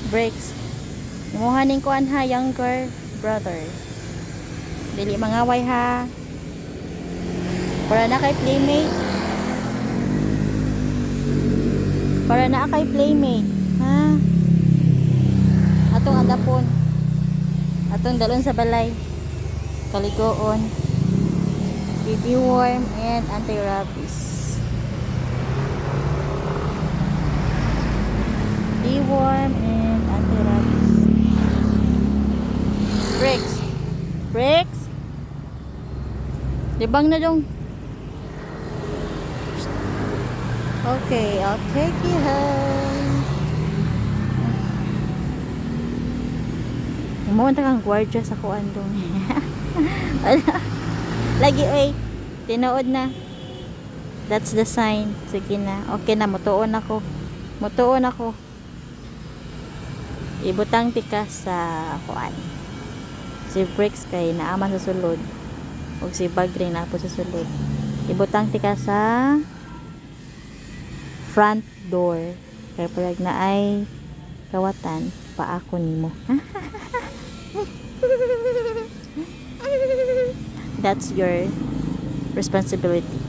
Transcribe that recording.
Brakes. Imuhanin ko ha, younger brother. Dili mangaway ha. Para na kay playmate. Para na kay playmate. Ha? Atong adapon. Atong dalon sa balay. Kaligoon. Baby worm and anti-rabies. Deworm and anti-rabies. Brakes. Brakes. Libang na dong. Okay, I'll take you home. Umunta kang gwardiya sa kuan dong. Lagi oy. Tinuod na. That's the sign. Sige na. Okay na, mutuon ako. Mutuon ako. Ibutang tika sa kuan. Si brakes kay naaman sa sulod. O si bag rin na po sa sulod. Ibutang tika sa front door. Kaya parag na ay kawatan paako nimo. That's your responsibility.